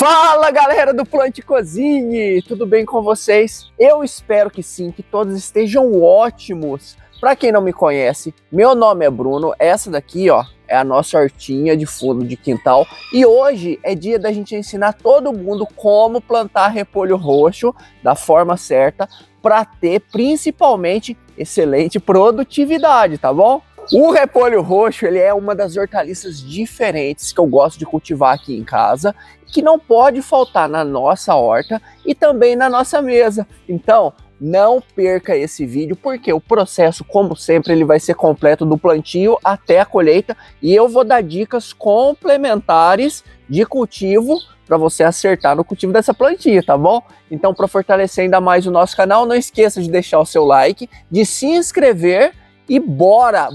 Fala galera do Plante Cozinhe, tudo bem com vocês? Eu espero que sim, que todos estejam ótimos. Para quem não me conhece, meu nome é Bruno, essa daqui ó, é a nossa hortinha de fundo de quintal e hoje é dia da gente ensinar todo mundo como plantar repolho roxo da forma certa para ter principalmente excelente produtividade, tá bom? O repolho roxo, ele é uma das hortaliças diferentes que eu gosto de cultivar aqui em casa, que não pode faltar na nossa horta e também na nossa mesa. Então, não perca esse vídeo, porque o processo, como sempre, ele vai ser completo do plantio até a colheita e eu vou dar dicas complementares de cultivo para você acertar no cultivo dessa plantinha, tá bom? Então, para fortalecer ainda mais o nosso canal, não esqueça de deixar o seu like, de se inscrever e bora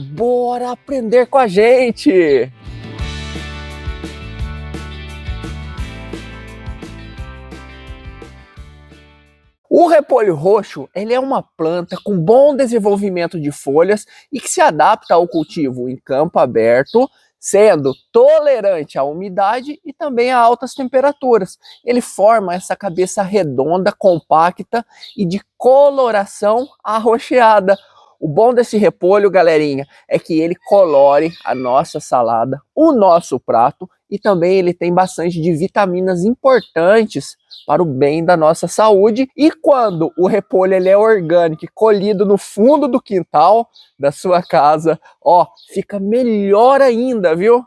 aprender com a gente! O repolho roxo, ele é uma planta com bom desenvolvimento de folhas e que se adapta ao cultivo em campo aberto, sendo tolerante à umidade e também a altas temperaturas. Ele forma essa cabeça redonda, compacta e de coloração arroxeada. O bom desse repolho, galerinha, é que ele colore a nossa salada, o nosso prato e também ele tem bastante de vitaminas importantes para o bem da nossa saúde. E quando o repolho ele é orgânico e colhido no fundo do quintal da sua casa, ó, fica melhor ainda, viu?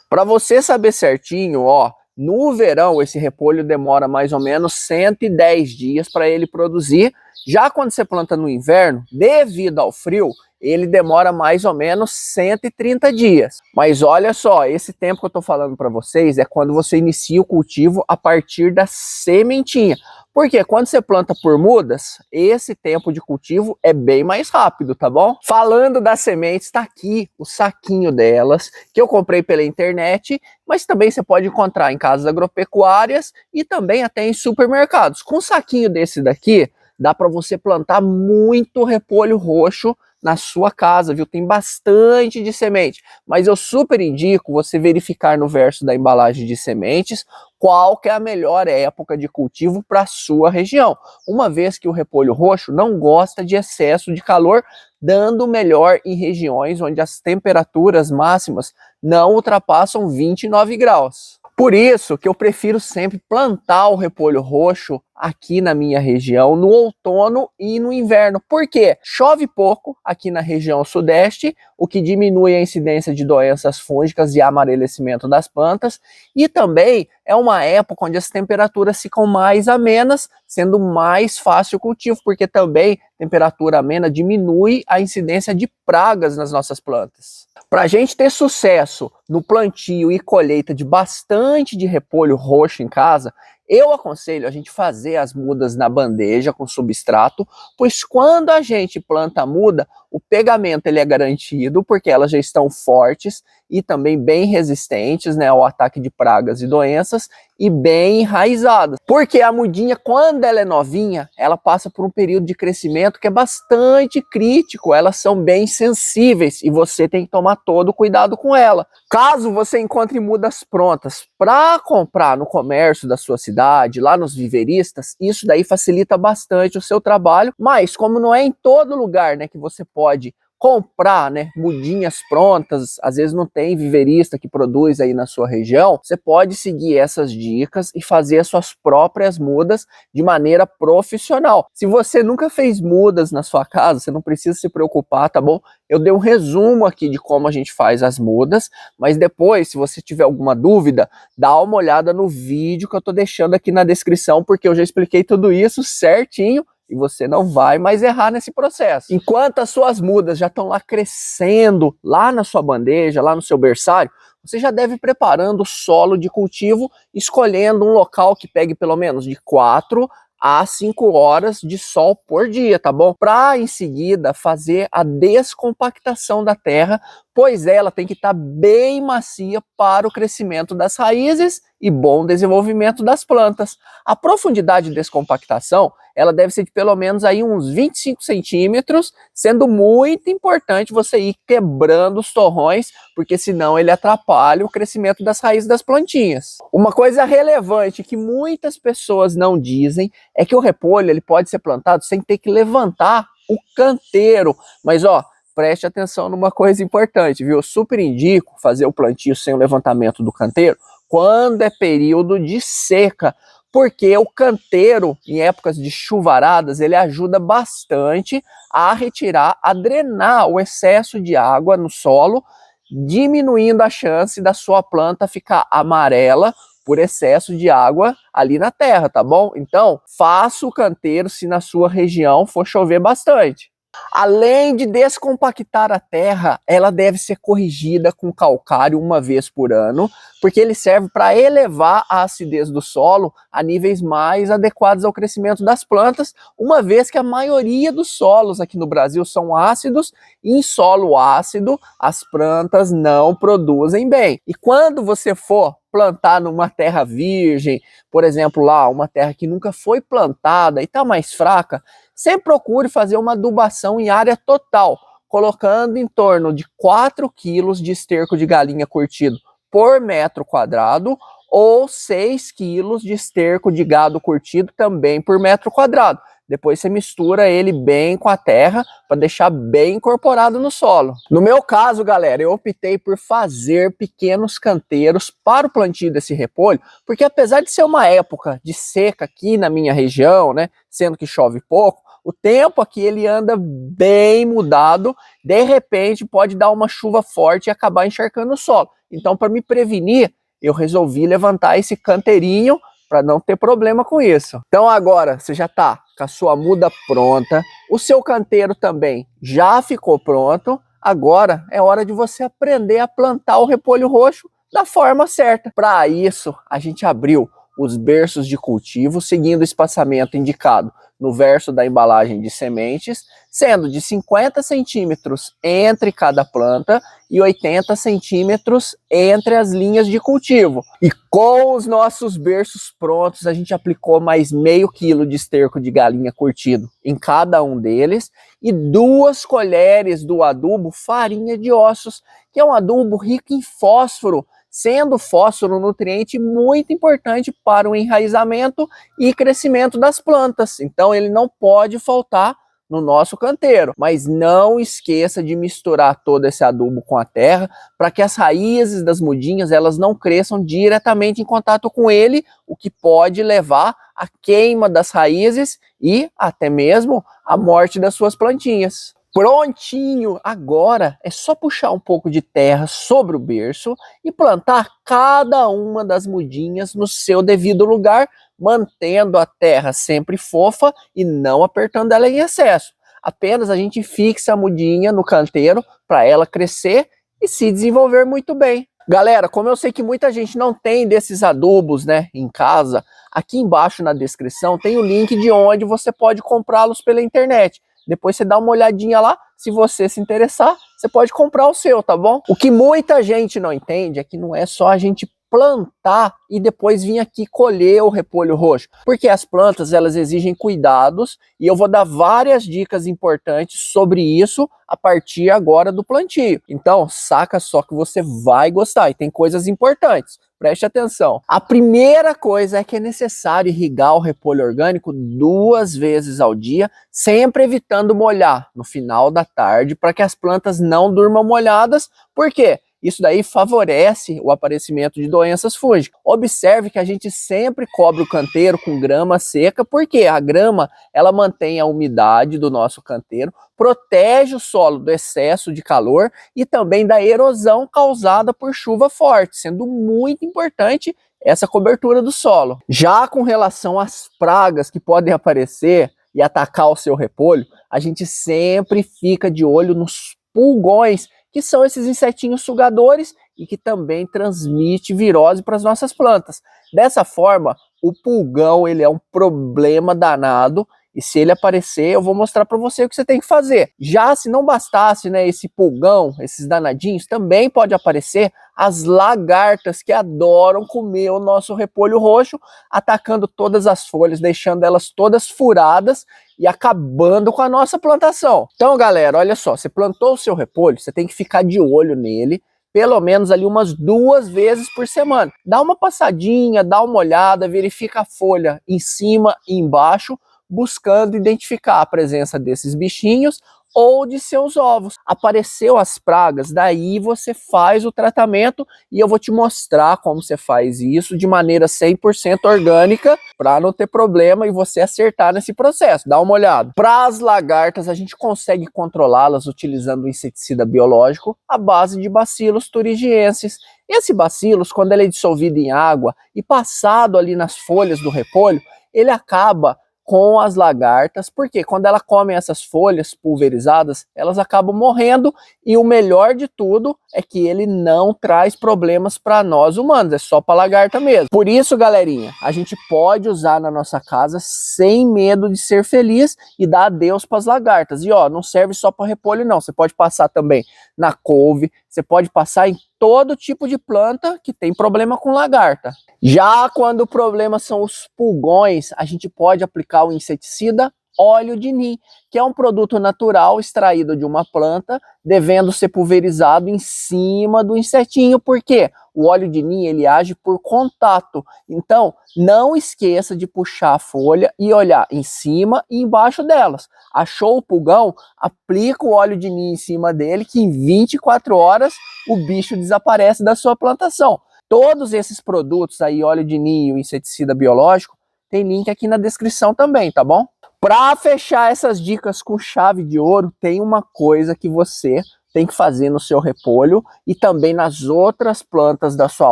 Para você saber certinho, ó, no verão esse repolho demora mais ou menos 110 dias para ele produzir. Já quando você planta no inverno, devido ao frio, ele demora mais ou menos 130 dias. Mas olha só, esse tempo que eu estou falando para vocês é quando você inicia o cultivo a partir da sementinha. Porque quando você planta por mudas, esse tempo de cultivo é bem mais rápido, tá bom? Falando das sementes, tá aqui o saquinho delas, que eu comprei pela internet, mas também você pode encontrar em casas agropecuárias e também até em supermercados. Com um saquinho desse daqui, dá para você plantar muito repolho roxo na sua casa, viu? Tem bastante de semente, mas eu super indico você verificar no verso da embalagem de sementes qual que é a melhor época de cultivo para a sua região, uma vez que o repolho roxo não gosta de excesso de calor, dando melhor em regiões onde as temperaturas máximas não ultrapassam 29 graus. Por isso que eu prefiro sempre plantar o repolho roxo aqui na minha região no outono e no inverno. Por quê? Chove pouco aqui na região sudeste, o que diminui a incidência de doenças fúngicas e amarelecimento das plantas, e também é uma época onde as temperaturas ficam mais amenas, sendo mais fácil o cultivo, porque também temperatura amena diminui a incidência de pragas nas nossas plantas. Para a gente ter sucesso no plantio e colheita de bastante de repolho roxo em casa, eu aconselho a gente fazer as mudas na bandeja com substrato, pois quando a gente planta a muda, o pegamento ele é garantido, porque elas já estão fortes e também bem resistentes, né, ao ataque de pragas e doenças e bem enraizadas. Porque a mudinha, quando ela é novinha, ela passa por um período de crescimento que é bastante crítico, elas são bem sensíveis e você tem que tomar todo o cuidado com ela. Caso você encontre mudas prontas para comprar no comércio da sua cidade, lá nos viveristas, isso daí facilita bastante o seu trabalho, mas como não é em todo lugar, né, que você pode comprar, né, mudinhas prontas, às vezes não tem viverista que produz aí na sua região, você pode seguir essas dicas e fazer as suas próprias mudas de maneira profissional. Se você nunca fez mudas na sua casa, você não precisa se preocupar, tá bom? Eu dei um resumo aqui de como a gente faz as mudas, mas depois, se você tiver alguma dúvida, dá uma olhada no vídeo que eu tô deixando aqui na descrição, porque eu já expliquei tudo isso certinho, e você não vai mais errar nesse processo. Enquanto as suas mudas já estão lá crescendo, lá na sua bandeja, lá no seu berçário, você já deve ir preparando o solo de cultivo, escolhendo um local que pegue pelo menos de 4 a 5 horas de sol por dia, tá bom? Para em seguida fazer a descompactação da terra, pois ela tem que estar bem macia para o crescimento das raízes e bom desenvolvimento das plantas. A profundidade de descompactação ela deve ser de pelo menos aí uns 25 centímetros, sendo muito importante você ir quebrando os torrões, porque senão ele atrapalha o crescimento das raízes das plantinhas. Uma coisa relevante que muitas pessoas não dizem é que o repolho ele pode ser plantado sem ter que levantar o canteiro, mas ó, preste atenção numa coisa importante, viu? Eu super indico fazer o plantio sem o levantamento do canteiro quando é período de seca, porque o canteiro, em épocas de chuvaradas, ele ajuda bastante a retirar, a drenar o excesso de água no solo, diminuindo a chance da sua planta ficar amarela por excesso de água ali na terra, tá bom? Então, faça o canteiro se na sua região for chover bastante. Além de descompactar a terra, ela deve ser corrigida com calcário uma vez por ano, porque ele serve para elevar a acidez do solo a níveis mais adequados ao crescimento das plantas, uma vez que a maioria dos solos aqui no Brasil são ácidos, e em solo ácido as plantas não produzem bem. E quando você for plantar numa terra virgem, por exemplo lá, uma terra que nunca foi plantada e está mais fraca, sempre procure fazer uma adubação em área total, colocando em torno de 4 quilos de esterco de galinha curtido por metro quadrado ou 6 quilos de esterco de gado curtido também por metro quadrado. Depois você mistura ele bem com a terra para deixar bem incorporado no solo. No meu caso, galera, eu optei por fazer pequenos canteiros para o plantio desse repolho, porque apesar de ser uma época de seca aqui na minha região, né, sendo que chove pouco, o tempo aqui ele anda bem mudado, de repente pode dar uma chuva forte e acabar encharcando o solo. Então, para me prevenir, eu resolvi levantar esse canteirinho para não ter problema com isso. Então agora você já está com a sua muda pronta, o seu canteiro também já ficou pronto, agora é hora de você aprender a plantar o repolho roxo da forma certa. Para isso, a gente abriu os berços de cultivo, seguindo o espaçamento indicado no verso da embalagem de sementes, sendo de 50 centímetros entre cada planta e 80 centímetros entre as linhas de cultivo. E com os nossos berços prontos, a gente aplicou mais meio quilo de esterco de galinha curtido em cada um deles e 2 colheres do adubo farinha de ossos, que é um adubo rico em fósforo, sendo o fósforo um nutriente muito importante para o enraizamento e crescimento das plantas. Então ele não pode faltar no nosso canteiro. Mas não esqueça de misturar todo esse adubo com a terra para que as raízes das mudinhas elas não cresçam diretamente em contato com ele, o que pode levar à queima das raízes e até mesmo à morte das suas plantinhas. Prontinho! Agora é só puxar um pouco de terra sobre o berço e plantar cada uma das mudinhas no seu devido lugar, mantendo a terra sempre fofa e não apertando ela em excesso. Apenas a gente fixa a mudinha no canteiro para ela crescer e se desenvolver muito bem. Galera, como eu sei que muita gente não tem desses adubos, né, em casa, aqui embaixo na descrição tem o link de onde você pode comprá-los pela internet. Depois você dá uma olhadinha lá, se você se interessar, você pode comprar o seu, tá bom? O que muita gente não entende é que não é só a gente plantar e depois vir aqui colher o repolho roxo, porque as plantas elas exigem cuidados e eu vou dar várias dicas importantes sobre isso a partir agora do plantio. Então saca só que você vai gostar e tem coisas importantes. Preste atenção. A primeira coisa é que é necessário irrigar o repolho orgânico 2 vezes ao dia, sempre evitando molhar no final da tarde para que as plantas não durmam molhadas. Por quê? Isso daí favorece o aparecimento de doenças fúngicas. Observe que a gente sempre cobre o canteiro com grama seca, porque a grama ela mantém a umidade do nosso canteiro, protege o solo do excesso de calor e também da erosão causada por chuva forte, sendo muito importante essa cobertura do solo. Já com relação às pragas que podem aparecer e atacar o seu repolho, a gente sempre fica de olho nos pulgões, que são esses insetinhos sugadores e que também transmite virose para as nossas plantas. Dessa forma, o pulgão ele é um problema danado E se ele aparecer, eu vou mostrar para você o que você tem que fazer. Já se não bastasse, né, esse pulgão, esses danadinhos, também pode aparecer as lagartas que adoram comer o nosso repolho roxo, atacando todas as folhas, deixando elas todas furadas e acabando com a nossa plantação. Então, galera, olha só, você plantou o seu repolho, você tem que ficar de olho nele, pelo menos ali umas 2 vezes por semana. Dá uma passadinha, dá uma olhada, verifica a folha em cima e embaixo, buscando identificar a presença desses bichinhos ou de seus ovos. Apareceu as pragas, daí você faz o tratamento e eu vou te mostrar como você faz isso de maneira 100% orgânica para não ter problema e você acertar nesse processo. Dá uma olhada. Para as lagartas, a gente consegue controlá-las utilizando um inseticida biológico à base de Bacillus thuringiensis. Esse Bacillus, quando ele é dissolvido em água e passado ali nas folhas do repolho, ele acaba com as lagartas, porque quando elas comem essas folhas pulverizadas, elas acabam morrendo, e o melhor de tudo é que ele não traz problemas para nós humanos, é só para lagarta mesmo. Por isso, galerinha, a gente pode usar na nossa casa sem medo de ser feliz e dar adeus para as lagartas. E ó, não serve só para repolho não, você pode passar também na couve, você pode passar em todo tipo de planta que tem problema com lagarta. Já quando o problema são os pulgões, a gente pode aplicar o inseticida óleo de Neem, que é um produto natural extraído de uma planta, devendo ser pulverizado em cima do insetinho, porque o óleo de Neem ele age por contato. Então, não esqueça de puxar a folha e olhar em cima e embaixo delas. Achou o pulgão? Aplica o óleo de Neem em cima dele, que em 24 horas o bicho desaparece da sua plantação. Todos esses produtos aí, óleo de Neem e o inseticida biológico, tem link aqui na descrição também, tá bom? Para fechar essas dicas com chave de ouro, tem uma coisa que você tem que fazer no seu repolho e também nas outras plantas da sua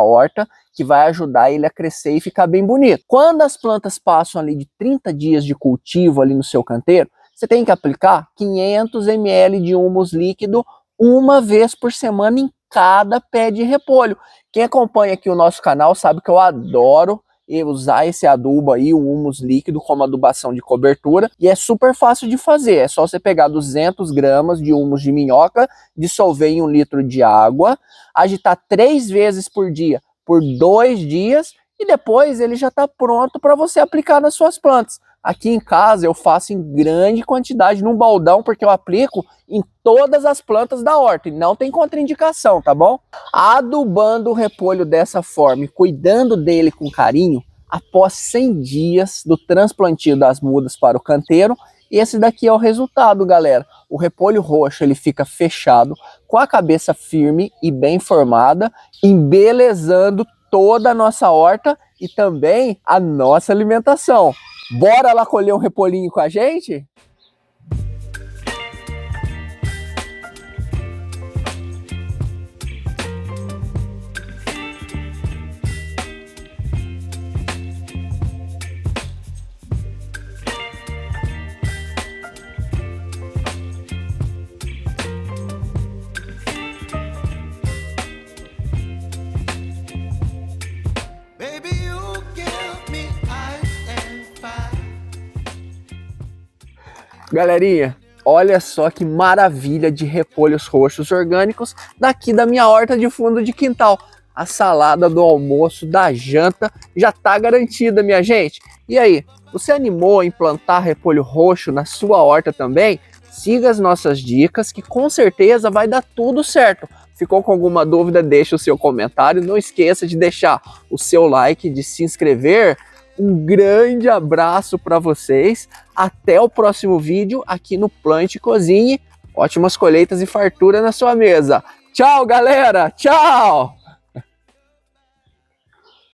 horta, que vai ajudar ele a crescer e ficar bem bonito. Quando as plantas passam ali de 30 dias de cultivo ali no seu canteiro, você tem que aplicar 500 ml de humus líquido uma vez por semana em cada pé de repolho. Quem acompanha aqui o nosso canal sabe que eu adoro usar esse adubo aí, o humus líquido, como adubação de cobertura, e é super fácil de fazer. É só você pegar 200 gramas de humus de minhoca, dissolver em 1 litro de água, agitar 3 vezes por dia por 2 dias e depois ele já está pronto para você aplicar nas suas plantas. Aqui em casa eu faço em grande quantidade num baldão, porque eu aplico em todas as plantas da horta e não tem contraindicação, tá bom? Adubando o repolho dessa forma e cuidando dele com carinho, após 100 dias do transplantio das mudas para o canteiro, esse daqui é o resultado, galera. O repolho roxo ele fica fechado, com a cabeça firme e bem formada, embelezando toda a nossa horta e também a nossa alimentação. Bora lá colher um repolhinho com a gente? Galerinha, olha só que maravilha de repolhos roxos orgânicos daqui da minha horta de fundo de quintal. A salada do almoço, da janta, já tá garantida, minha gente. E aí, você animou em plantar repolho roxo na sua horta também? Siga as nossas dicas que com certeza vai dar tudo certo. Ficou com alguma dúvida? Deixa o seu comentário. Não esqueça de deixar o seu like, de se inscrever. Um grande abraço para vocês. Até o próximo vídeo aqui no Plante e Cozinhe. Ótimas colheitas e fartura na sua mesa. Tchau, galera. Tchau.